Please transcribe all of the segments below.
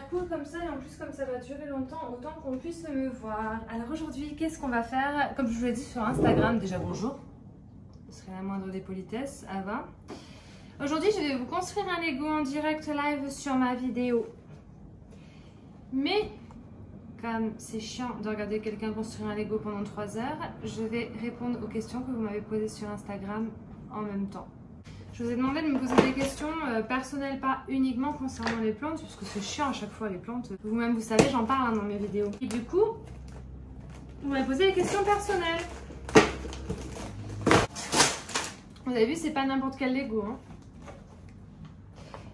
l'air cool comme ça et en plus comme ça va durer longtemps, autant qu'on puisse me voir. Alors aujourd'hui, qu'est-ce qu'on va faire? Comme je vous l'ai dit sur Instagram, déjà bonjour. Ce serait la moindre des politesses, Ava. Aujourd'hui, je vais vous construire un Lego en direct live sur ma vidéo. Mais comme c'est chiant de regarder quelqu'un construire un Lego pendant 3 heures, je vais répondre aux questions que vous m'avez posées sur Instagram en même temps. Je vous ai demandé de me poser des questions personnelles, pas uniquement concernant les plantes, parce que c'est chiant à chaque fois les plantes. Vous-même, vous savez, j'en parle dans mes vidéos. Et du coup, vous m'avez posé des questions personnelles. Vous avez vu, c'est pas n'importe quel Lego. Hein.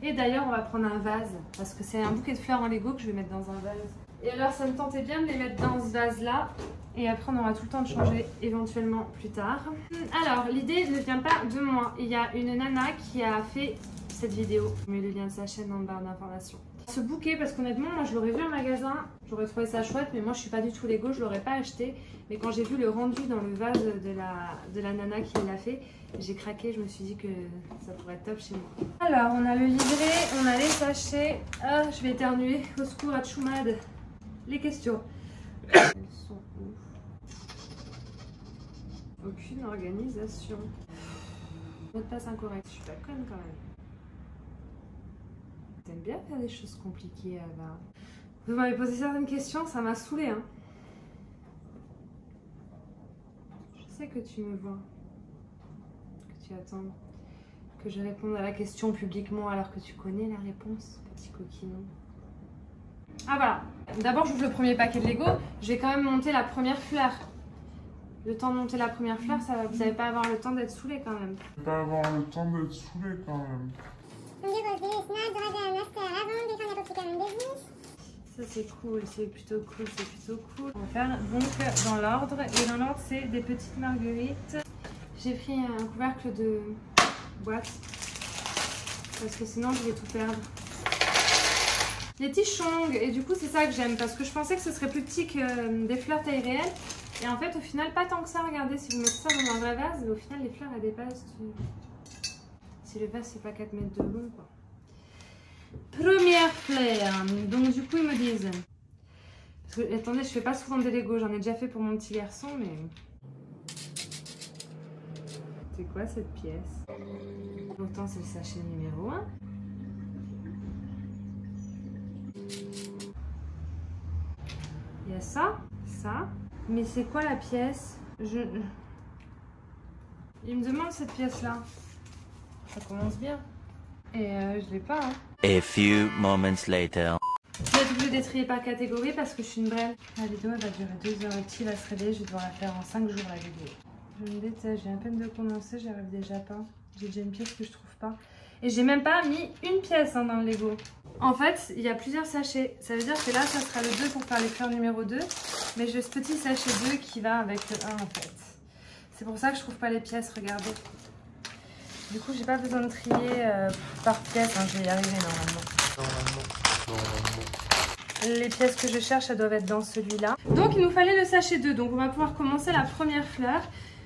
Et d'ailleurs, on va prendre un vase, parce que c'est un bouquet de fleurs en Lego que je vais mettre dans un vase. Et alors, ça me tentait bien de les mettre dans ce vase-là. Et après, on aura tout le temps de changer éventuellement plus tard. Alors, l'idée ne vient pas de moi. Il y a une nana qui a fait cette vidéo. Je mets le lien de sa chaîne dans le barre d'informations. Ce bouquet, parce qu'honnêtement, moi je l'aurais vu en magasin, j'aurais trouvé ça chouette, mais moi je suis pas du tout Lego, je l'aurais pas acheté. Mais quand j'ai vu le rendu dans le vase de la nana qui l'a fait, j'ai craqué, je me suis dit que ça pourrait être top chez moi. Alors, on a le livret, on a les sachets. Ah, je vais éternuer, au secours à Tchoumad. Les questions. Elles sont où? Aucune organisation. Mot de passe incorrect, je suis pas conne quand même. T'aimes bien faire des choses compliquées, Ava. Vous m'avez posé certaines questions, ça m'a saoulée. Hein. Je sais que tu me vois, que tu attends que je réponde à la question publiquement alors que tu connais la réponse, petit coquinou. Ah voilà, d'abord j'ouvre le premier paquet de Lego, je vais quand même monter la première fleur. Le temps de monter la première fleur, ça va, vous n'allez pas avoir le temps d'être saoulé quand même. Ça c'est cool, c'est plutôt cool, c'est plutôt cool. On va faire donc dans l'ordre, et dans l'ordre c'est des petites marguerites. J'ai pris un couvercle de boîte, parce que sinon je vais tout perdre. Les tiges sont longues, et du coup c'est ça que j'aime, parce que je pensais que ce serait plus petit que des fleurs taille réelle. Et en fait au final pas tant que ça, regardez, si vous mettez ça dans un vrai vase, au final les fleurs elles dépassent. Si le vase c'est pas 4 mètres de long quoi. Première fleur, donc du coup ils me disent, parce que, attendez, je fais pas souvent des Lego, j'en ai déjà fait pour mon petit garçon, mais c'est quoi cette pièce? Pourtant c'est le sachet numéro 1. Il y a ça, mais c'est quoi la pièce? Il me demande cette pièce là, ça commence bien, et je l'ai pas hein. A few moments later. Je vais être obligée d'étrier par catégorie parce que je suis une brêle. La vidéo elle va durer 2 heures et petit va se réveiller, je vais devoir la faire en 5 jours la vidéo. Je me déteste, j'ai à peine de commencer, j'y arrive déjà pas. J'ai déjà une pièce que je trouve pas. Et j'ai même pas mis une pièce hein, dans le Lego. En fait, il y a plusieurs sachets. Ça veut dire que là, ça sera le 2 pour faire les fleurs numéro 2. Mais j'ai ce petit sachet 2 qui va avec le 1 en fait. C'est pour ça que je trouve pas les pièces, regardez. Du coup, j'ai pas besoin de trier par pièce, hein, je vais y arriver normalement. Les pièces que je cherche, elles doivent être dans celui-là. Donc, il nous fallait le sachet 2. Donc, on va pouvoir commencer la première fleur.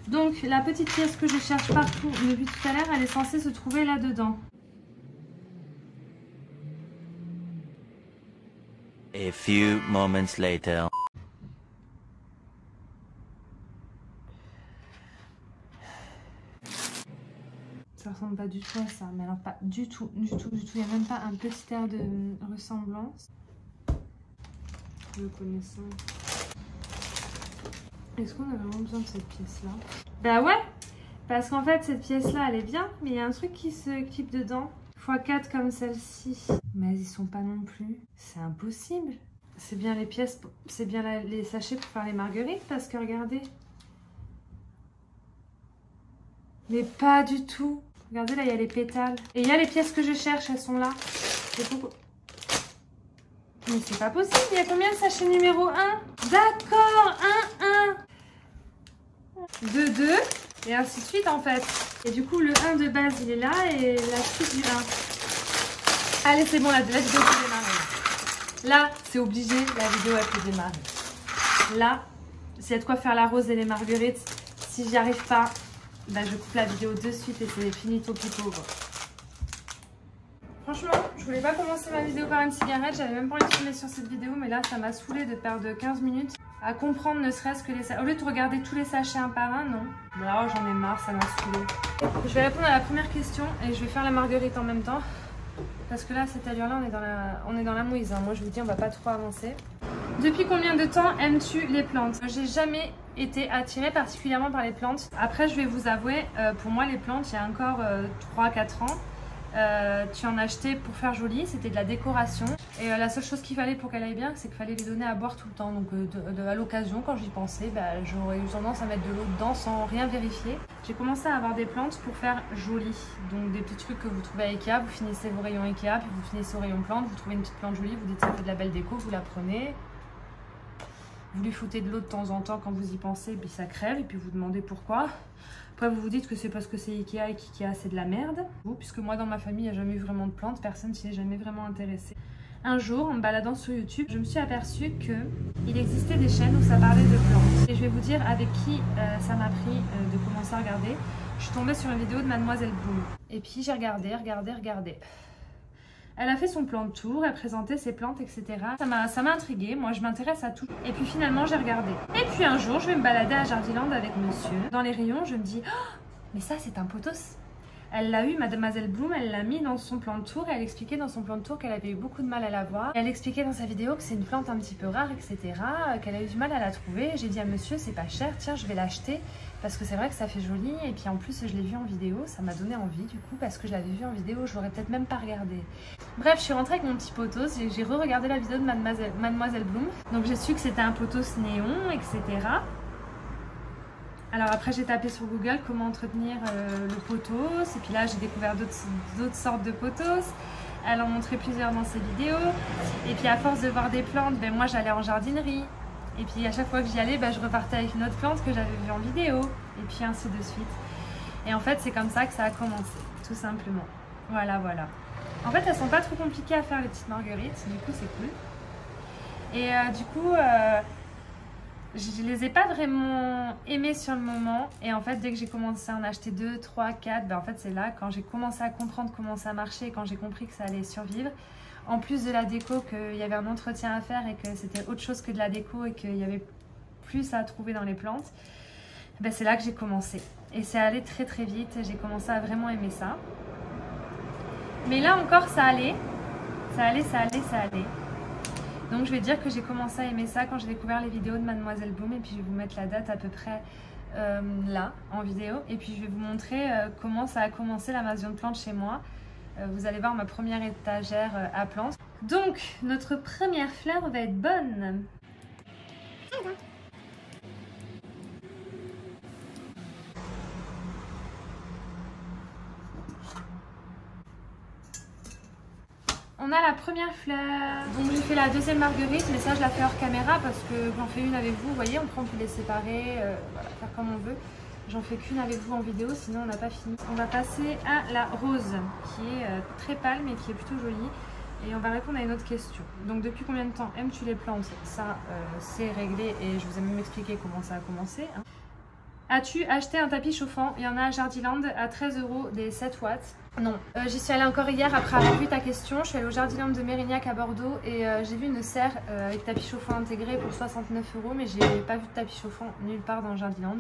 Donc, la petite pièce que je cherche partout depuis tout à l'heure, elle est censée se trouver là-dedans. A few moments later. Ça ressemble pas du tout à ça, mais alors pas du tout. Il n'y a même pas un petit air de ressemblance. Le connaissant. Est-ce qu'on a vraiment besoin de cette pièce-là? Bah ouais, parce qu'en fait cette pièce-là elle est bien, mais il y a un truc qui se clip dedans. x4 comme celle-ci. Mais ils sont pas non plus. C'est impossible. C'est bien les pièces, c'est bien les sachets pour faire les marguerites, parce que regardez. Mais pas du tout. Regardez là, il y a les pétales. Et il y a les pièces que je cherche, elles sont là. Mais c'est pas possible, il y a combien de sachets numéro 1? D'accord, 1, 2, 2, et ainsi de suite en fait. Et du coup, le 1 de base, il est là, et la suite du 1. Allez, c'est bon, la vidéo peut démarrer. Là, c'est obligé, la vidéo, elle peut démarrer. Là, s'il y a de quoi faire la rose et les marguerites, si j'y arrive pas, bah, je coupe la vidéo de suite et c'est finito plus pauvre. Franchement, je voulais pas commencer ma vidéo par une cigarette, j'avais même pas envie de filmer sur cette vidéo, mais là ça m'a saoulée de perdre 15 minutes à comprendre ne serait-ce que les sachets. Au lieu de regarder tous les sachets un par un, non. Là j'en ai marre, ça m'a saoulée. Je vais répondre à la première question et je vais faire la marguerite en même temps. Parce que là, à cette allure-là, on est dans la mouise. Hein. Moi, je vous dis, on va pas trop avancer. Depuis combien de temps aimes-tu les plantes? J'ai jamais été attirée particulièrement par les plantes. Après, je vais vous avouer, pour moi, les plantes, il y a encore 3-4 ans, tu en achetais pour faire joli, c'était de la décoration. Et la seule chose qu'il fallait pour qu'elle aille bien, c'est qu'il fallait les donner à boire tout le temps. Donc à l'occasion, quand j'y pensais, bah, j'aurais eu tendance à mettre de l'eau dedans sans rien vérifier. J'ai commencé à avoir des plantes pour faire joli. Donc des petits trucs que vous trouvez à Ikea, vous finissez vos rayons Ikea, puis vous finissez au rayon plantes, vous trouvez une petite plante jolie, vous dites ça fait de la belle déco, vous la prenez. Vous lui foutez de l'eau de temps en temps quand vous y pensez, puis ça crève, et puis vous demandez pourquoi. Après vous vous dites que c'est parce que c'est Ikea et qu'Ikea c'est de la merde. Puisque moi dans ma famille il n'y a jamais eu vraiment de plantes, personne s'y est jamais vraiment intéressé. Un jour en me baladant sur YouTube, je me suis aperçue qu'il existait des chaînes où ça parlait de plantes. Et je vais vous dire avec qui ça m'a pris de commencer à regarder. Je suis tombée sur une vidéo de Mademoiselle Bloom. Et puis j'ai regardé. Elle a fait son plan de tour, elle présentait ses plantes, etc. Ça m'a intriguée, moi je m'intéresse à tout. Et puis finalement j'ai regardé. Et puis un jour je vais me balader à Jardiland avec monsieur. Dans les rayons je me dis, oh, mais ça c'est un pothos. Elle l'a eu, Mademoiselle Bloom, elle l'a mis dans son plan de tour et elle expliquait dans son plan de tour qu'elle avait eu beaucoup de mal à la voir. Elle expliquait dans sa vidéo que c'est une plante un petit peu rare, etc. Qu'elle a eu du mal à la trouver. J'ai dit à monsieur, c'est pas cher, tiens, je vais l'acheter. Parce que c'est vrai que ça fait joli. Et puis en plus, je l'ai vu en vidéo, ça m'a donné envie du coup. Parce que je l'avais vu en vidéo, je l'aurais peut-être même pas regardé. Bref, je suis rentrée avec mon petit pothos. J'ai re-regardé la vidéo de Mademoiselle Bloom. Donc j'ai su que c'était un pothos néon, etc. Alors après j'ai tapé sur Google comment entretenir le pothos et puis là j'ai découvert d'autres sortes de pothos. Elle en montrait plusieurs dans ses vidéos et puis à force de voir des plantes, ben, moi j'allais en jardinerie et puis à chaque fois que j'y allais, ben, je repartais avec une autre plante que j'avais vue en vidéo et puis ainsi de suite. Et en fait c'est comme ça que ça a commencé, tout simplement. Voilà. En fait elles sont pas trop compliquées à faire les petites marguerites, du coup c'est cool. Et du coup... je les ai pas vraiment aimées sur le moment et en fait dès que j'ai commencé à en acheter 2, 3, 4, ben en fait c'est là quand j'ai commencé à comprendre comment ça marchait, quand j'ai compris que ça allait survivre. En plus de la déco, qu'il y avait un entretien à faire et que c'était autre chose que de la déco et qu'il y avait plus à trouver dans les plantes, ben c'est là que j'ai commencé. Et c'est allé très très vite, j'ai commencé à vraiment aimer ça. Mais là encore ça allait. Donc je vais dire que j'ai commencé à aimer ça quand j'ai découvert les vidéos de Mademoiselle Bloom et puis je vais vous mettre la date à peu près là en vidéo et puis je vais vous montrer comment ça a commencé l'invasion de plantes chez moi. Vous allez voir ma première étagère à plantes. Donc notre première fleur va être bonne. On a la première fleur. Donc j'ai fait la deuxième marguerite, mais ça je la fais hors caméra parce que j'en fais une avec vous. Vous voyez, on peut les séparer, voilà, faire comme on veut. J'en fais qu'une avec vous en vidéo, sinon on n'a pas fini. On va passer à la rose, qui est très pâle mais qui est plutôt jolie. Et on va répondre à une autre question. Donc depuis combien de temps aimes-tu les plantes? Ça c'est réglé et je vous ai même expliqué comment ça a commencé. Hein. As-tu acheté un tapis chauffant? Il y en a à Jardiland à 13 € des 7 watts. Non, j'y suis allée encore hier après avoir vu ta question. Je suis allée au Jardiland de Mérignac à Bordeaux et j'ai vu une serre avec tapis chauffant intégré pour 69 €, mais j'ai pas vu de tapis chauffant nulle part dans Jardiland.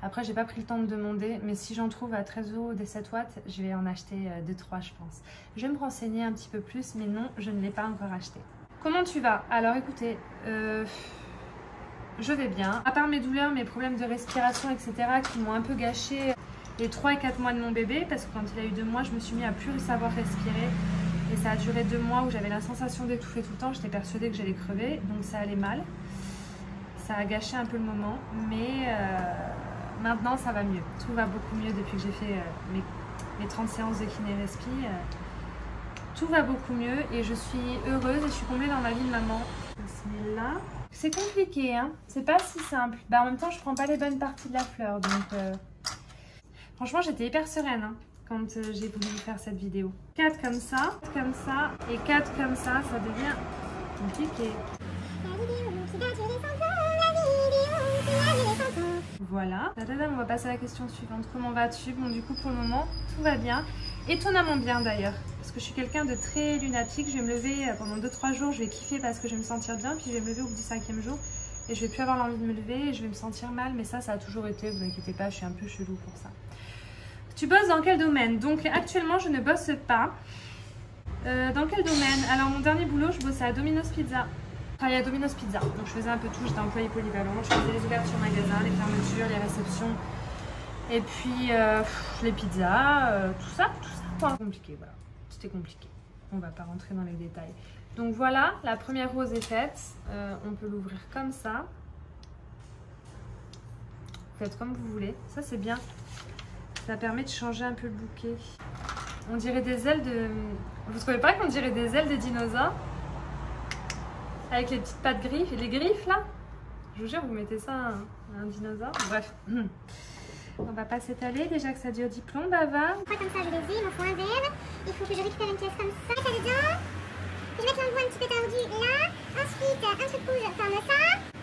Après, j'ai pas pris le temps de demander, mais si j'en trouve à 13 € des 7 watts, je vais en acheter 2-3 je pense. Je vais me renseigner un petit peu plus, mais non, je ne l'ai pas encore acheté. Comment tu vas? Alors écoutez, je vais bien. À part mes douleurs, mes problèmes de respiration, etc. qui m'ont un peu gâché les 3 et 4 mois de mon bébé, parce que quand il a eu 2 mois, je me suis mis à plus savoir respirer. Et ça a duré 2 mois où j'avais la sensation d'étouffer tout le temps. J'étais persuadée que j'allais crever, donc ça allait mal. Ça a gâché un peu le moment, mais maintenant ça va mieux. Tout va beaucoup mieux depuis que j'ai fait mes 30 séances de kiné-respi. Tout va beaucoup mieux et je suis heureuse et je suis comblée dans ma vie de maman. Bismillah. C'est compliqué, hein, c'est pas si simple. Bah, en même temps, je prends pas les bonnes parties de la fleur, donc franchement, j'étais hyper sereine hein, quand j'ai voulu faire cette vidéo. 4 comme ça et 4 comme ça devient compliqué. Voilà. On va passer à la question suivante. Comment vas-tu? Bon, du coup, pour le moment, tout va bien. Étonnamment bien d'ailleurs. Parce que je suis quelqu'un de très lunatique. Je vais me lever pendant 2-3 jours. Je vais kiffer parce que je vais me sentir bien. Puis je vais me lever au bout du 5e jour. Et je vais plus avoir l'envie de me lever. Et je vais me sentir mal. Mais ça a toujours été. Vous inquiétez pas, je suis un peu chelou pour ça. Tu bosses dans quel domaine? Donc actuellement, je ne bosse pas. Dans quel domaine? Alors mon dernier boulot, je bossais à Domino's Pizza. Enfin, à Domino's Pizza. Donc je faisais un peu tout. J'étais employée polyvalente. Je faisais les ouvertures magasins, les fermetures, les réceptions. Et puis les pizzas, tout ça. Pas compliqué, voilà. C'était compliqué. On va pas rentrer dans les détails. Donc voilà, la première rose est faite. On peut l'ouvrir comme ça. Faites comme vous voulez. Ça c'est bien. Ça permet de changer un peu le bouquet. On dirait des ailes de... Vous trouvez pas qu'on dirait des ailes de dinosaures? Avec les petites pattes griffes et les griffes là? Je vous jure, vous mettez ça à un dinosaure. Bref. On va pas s'étaler, déjà que ça dure 10 plombs, Bava. Comme ça, je les ai, il m'en faut un verre. Il faut que je récupère une pièce comme ça. Ça dedans. Je vais mettre l'embout un petit peu tordu là. Ensuite, un truc rouge comme ça.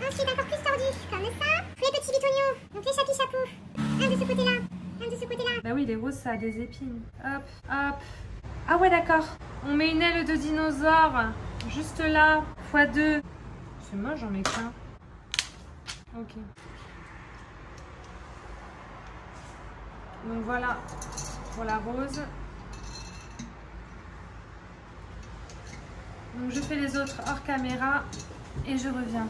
Ensuite, encore plus tordu comme ça. Les petits bitognons, donc les chapis-chapeaux. Un de ce côté-là, un de ce côté-là. Bah oui, les roses, ça a des épines. Hop, hop. Ah ouais, d'accord. On met une aile de dinosaure juste là, x2. C'est moche, j'en mets qu'un. Ok. Donc voilà pour la rose. Donc je fais les autres hors caméra et je reviens.